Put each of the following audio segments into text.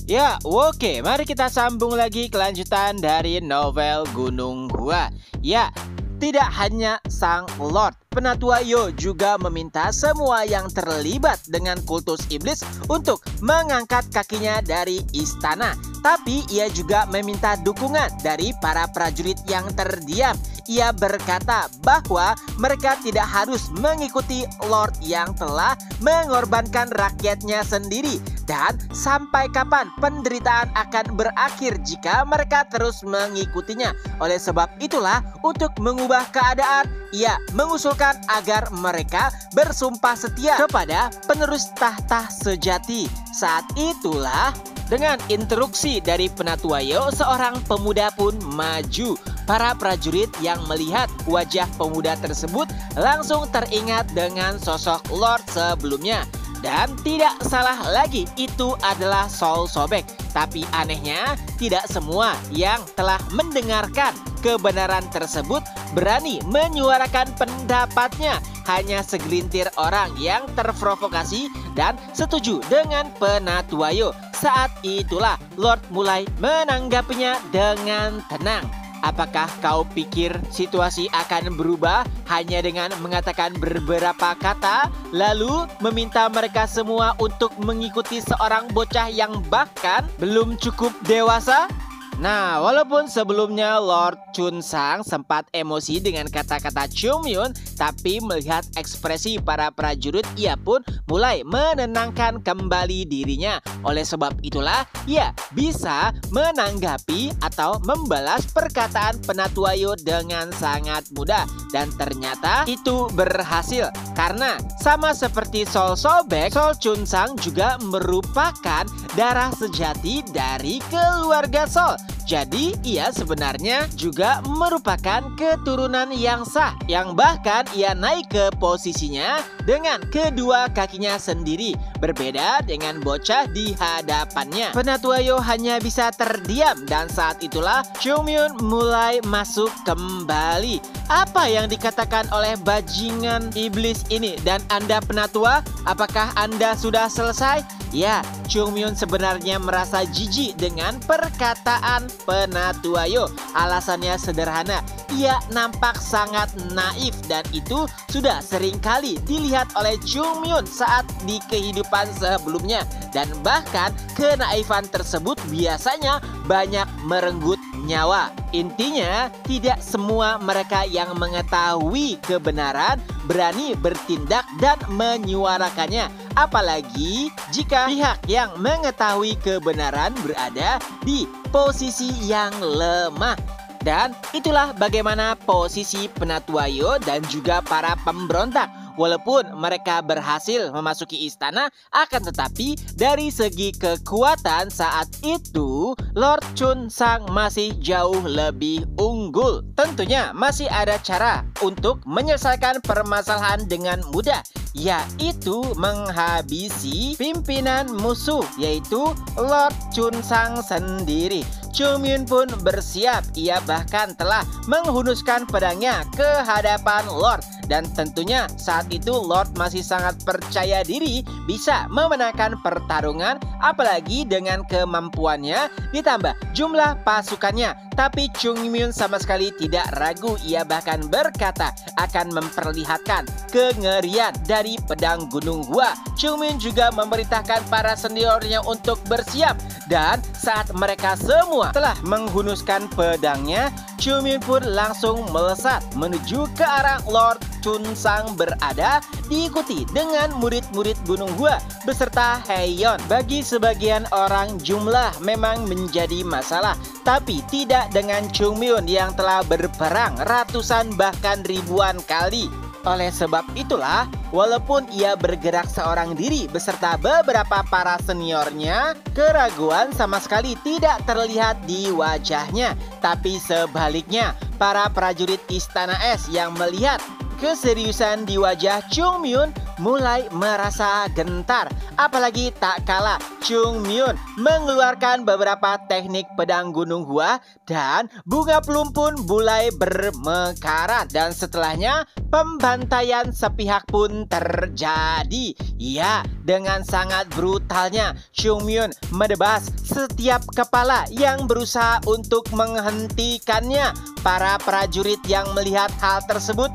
Ya, oke, mari kita sambung lagi kelanjutan dari novel Gunung Gua. Ya, tidak hanya sang Lord, Penatua Yo juga meminta semua yang terlibat dengan kultus iblis untuk mengangkat kakinya dari istana. Tapi ia juga meminta dukungan dari para prajurit yang terdiam. Ia berkata bahwa mereka tidak harus mengikuti Lord yang telah mengorbankan rakyatnya sendiri. Dan sampai kapan penderitaan akan berakhir jika mereka terus mengikutinya. Oleh sebab itulah, untuk mengubah keadaan, ia mengusulkan agar mereka bersumpah setia kepada penerus tahta sejati. Saat itulah, dengan instruksi dari Penatua Yo, seorang pemuda pun maju. Para prajurit yang melihat wajah pemuda tersebut langsung teringat dengan sosok Lord sebelumnya. Dan tidak salah lagi, itu adalah Sol Sobek. Tapi anehnya, tidak semua yang telah mendengarkan kebenaran tersebut berani menyuarakan pendapatnya. Hanya segelintir orang yang terprovokasi dan setuju dengan Penatua Yo. Saat itulah Lord mulai menanggapinya dengan tenang. Apakah kau pikir situasi akan berubah hanya dengan mengatakan beberapa kata, lalu meminta mereka semua untuk mengikuti seorang bocah yang bahkan belum cukup dewasa? Nah, walaupun sebelumnya Lord Chunsang sempat emosi dengan kata-kata Chungmyun, tapi melihat ekspresi para prajurit, ia pun mulai menenangkan kembali dirinya. Oleh sebab itulah, ia bisa menanggapi atau membalas perkataan Penatua Yo dengan sangat mudah. Dan ternyata itu berhasil. Karena sama seperti Sol Sobek, Sol Chunsang juga merupakan darah sejati dari keluarga Sol. Jadi ia sebenarnya juga merupakan keturunan yang sah, yang bahkan ia naik ke posisinya dengan kedua kakinya sendiri, berbeda dengan bocah di hadapannya. Penatua Yo hanya bisa terdiam, dan saat itulah Chungmyun mulai masuk kembali. Apa yang dikatakan oleh bajingan iblis ini? Dan Anda Penatua, apakah Anda sudah selesai? Ya, Chungmyun sebenarnya merasa jijik dengan perkataan Penatua Yo. Alasannya sederhana, ia nampak sangat naif, dan itu sudah seringkali dilihat oleh Chungmyun saat di kehidupan sebelumnya. Dan bahkan kenaifan tersebut biasanya banyak merenggut nyawa. Intinya, tidak semua mereka yang mengetahui kebenaran berani bertindak dan menyuarakannya. Apalagi jika pihak yang mengetahui kebenaran berada di posisi yang lemah. Dan itulah bagaimana posisi Penatua Yo dan juga para pemberontak. Walaupun mereka berhasil memasuki istana, akan tetapi dari segi kekuatan saat itu Lord Chunsang masih jauh lebih unggul. Tentunya masih ada cara untuk menyelesaikan permasalahan dengan mudah, yaitu menghabisi pimpinan musuh, yaitu Lord Chunsang sendiri. Chungmyun pun bersiap. Ia bahkan telah menghunuskan pedangnya ke hadapan Lord. Dan tentunya saat itu Lord masih sangat percaya diri bisa memenangkan pertarungan, apalagi dengan kemampuannya ditambah jumlah pasukannya. Tapi Chungmyun sama sekali tidak ragu. Ia bahkan berkata akan memperlihatkan kengerian dari pedang Gunung Gua. Chungmyun juga memerintahkan para seniornya untuk bersiap. Dan saat mereka semua telah menghunuskan pedangnya, Chungmyun pun langsung melesat menuju ke arah Lord Chunsang berada, diikuti dengan murid-murid Gunung Gua beserta Haeyeon. Bagi sebagian orang jumlah memang menjadi masalah, tapi tidak dengan Chungmyun yang telah berperang ratusan bahkan ribuan kali. Oleh sebab itulah, walaupun ia bergerak seorang diri beserta beberapa para seniornya, keraguan sama sekali tidak terlihat di wajahnya. Tapi sebaliknya, para prajurit Istana Es yang melihat keseriusan di wajah Chungmyun mulai merasa gentar. Apalagi tak kalah Chung Myun mengeluarkan beberapa teknik pedang Gunung Hua dan bunga plum pun mulai bermekaran. Dan setelahnya pembantaian sepihak pun terjadi. Ya, dengan sangat brutalnya Chung Myun menebas setiap kepala yang berusaha untuk menghentikannya. Para prajurit yang melihat hal tersebut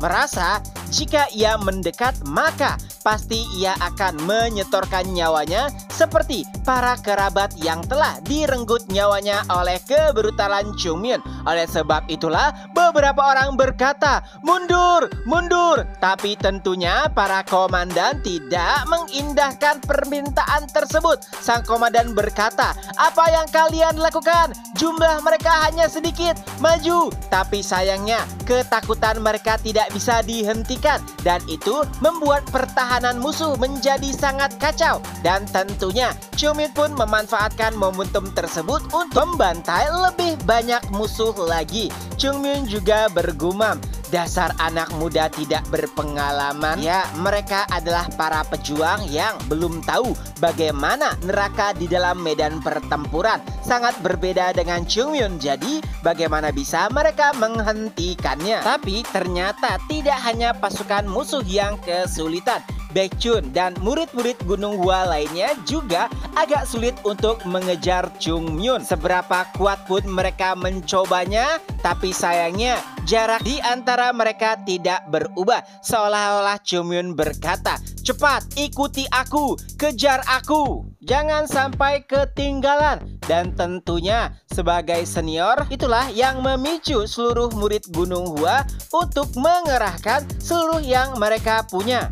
merasa jika ia mendekat maka pasti ia akan menyetorkan nyawanya seperti para kerabat yang telah direnggut nyawanya oleh kebrutalan Chung Myun. Oleh sebab itulah beberapa orang berkata, "Mundur, mundur." Tapi tentunya para komandan tidak mengindahkan permintaan tersebut. Sang komandan berkata, "Apa yang kalian lakukan? Jumlah mereka hanya sedikit. Maju." Tapi sayangnya ketakutan mereka tidak bisa dihentikan dan itu membuat pertahanan musuh menjadi sangat kacau. Dan tentunya Chung Myun pun memanfaatkan momentum tersebut untuk membantai lebih banyak musuh lagi. Chung Myun juga bergumam, "Dasar anak muda tidak berpengalaman." Ya, mereka adalah para pejuang yang belum tahu bagaimana neraka di dalam medan pertempuran. Sangat berbeda dengan Chung Myun. Jadi, bagaimana bisa mereka menghentikannya? Tapi ternyata tidak hanya pasukan musuh yang kesulitan. Baekhyun dan murid-murid Gunung Hua lainnya juga agak sulit untuk mengejar Chung Myun. Seberapa kuat pun mereka mencobanya, tapi sayangnya jarak di antara mereka tidak berubah. Seolah-olah Chung Myun berkata, "Cepat ikuti aku, kejar aku, jangan sampai ketinggalan." Dan tentunya sebagai senior itulah yang memicu seluruh murid Gunung Hua untuk mengerahkan seluruh yang mereka punya.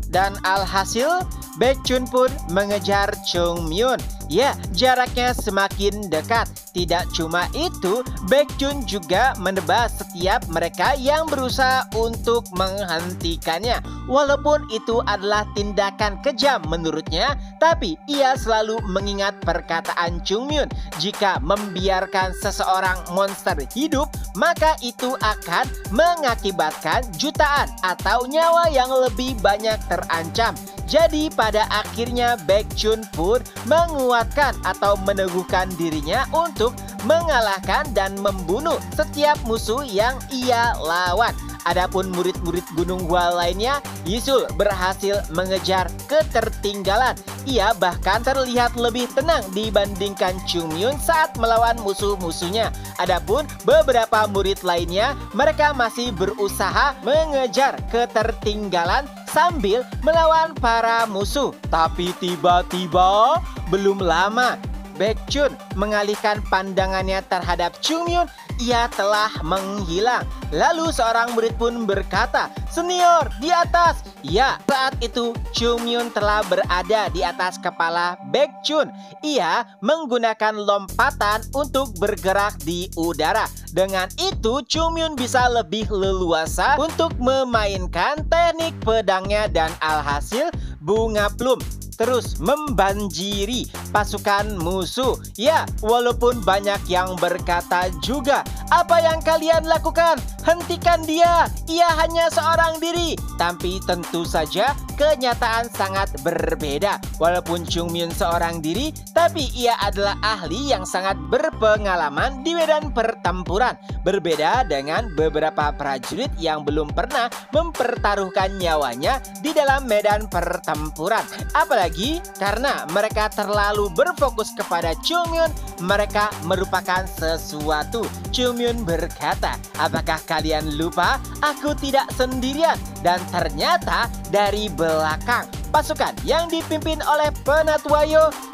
Dan alhasil Baekhyun pun mengejar Chung Myun. Ya, jaraknya semakin dekat. Tidak cuma itu, Baekhyun juga menebas setiap mereka yang berusaha untuk menghentikannya. Walaupun itu adalah tindakan kejam menurutnya, tapi ia selalu mengingat perkataan Chung Myun. Jika membiarkan seseorang monster hidup, maka itu akan mengakibatkan jutaan atau nyawa yang lebih banyak terancam. Jadi pada akhirnya Baekhyun pun menguatkan atau meneguhkan dirinya untuk mengalahkan dan membunuh setiap musuh yang ia lawan. Adapun murid-murid Gunung Hua lainnya, Yisul berhasil mengejar ketertinggalan. Ia bahkan terlihat lebih tenang dibandingkan Chung Myun saat melawan musuh-musuhnya. Adapun beberapa murid lainnya, mereka masih berusaha mengejar ketertinggalan sambil melawan para musuh. Tapi tiba-tiba belum lama Baekhyun mengalihkan pandangannya terhadap Chung Myun. Ia telah menghilang. Lalu seorang murid pun berkata, "Senior, di atas." Ya, saat itu Chung Myun telah berada di atas kepala Baekhyun. Ia menggunakan lompatan untuk bergerak di udara. Dengan itu Chung Myun bisa lebih leluasa untuk memainkan teknik pedangnya dan alhasil bunga plum terus membanjiri pasukan musuh. Ya, walaupun banyak yang berkata juga, "Apa yang kalian lakukan? Hentikan dia, ia hanya seorang diri." Tapi tentu saja kenyataan sangat berbeda. Walaupun Chung Myun seorang diri, tapi ia adalah ahli yang sangat berpengalaman di medan pertempuran. Berbeda dengan beberapa prajurit yang belum pernah mempertaruhkan nyawanya di dalam medan pertempuran. Apalagi karena mereka terlalu berfokus kepada Chung Myun, mereka merupakan sesuatu. Chung Myun berkata, "Apakah kalian lupa? Aku tidak sendirian." Dan ternyata dari belakang pasukan yang dipimpin oleh Penatua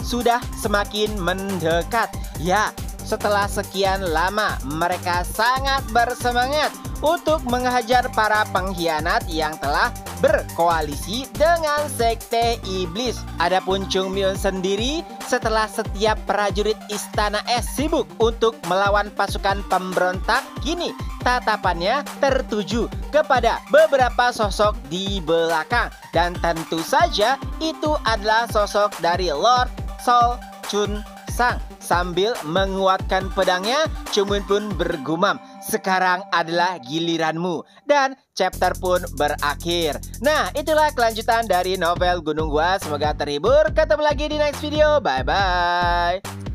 sudah semakin mendekat. Ya, setelah sekian lama mereka sangat bersemangat untuk menghajar para pengkhianat yang telah berkoalisi dengan Sekte Iblis. Adapun Chung Myun sendiri, setelah setiap prajurit Istana Es sibuk untuk melawan pasukan pemberontak, kini tatapannya tertuju kepada beberapa sosok di belakang. Dan tentu saja itu adalah sosok dari Lord Sol Chun Sang, Sambil menguatkan pedangnya, Cumun pun bergumam, "Sekarang adalah giliranmu." Dan chapter pun berakhir. Nah, itulah kelanjutan dari novel Gunung Gua. Semoga terhibur. Ketemu lagi di next video. Bye-bye.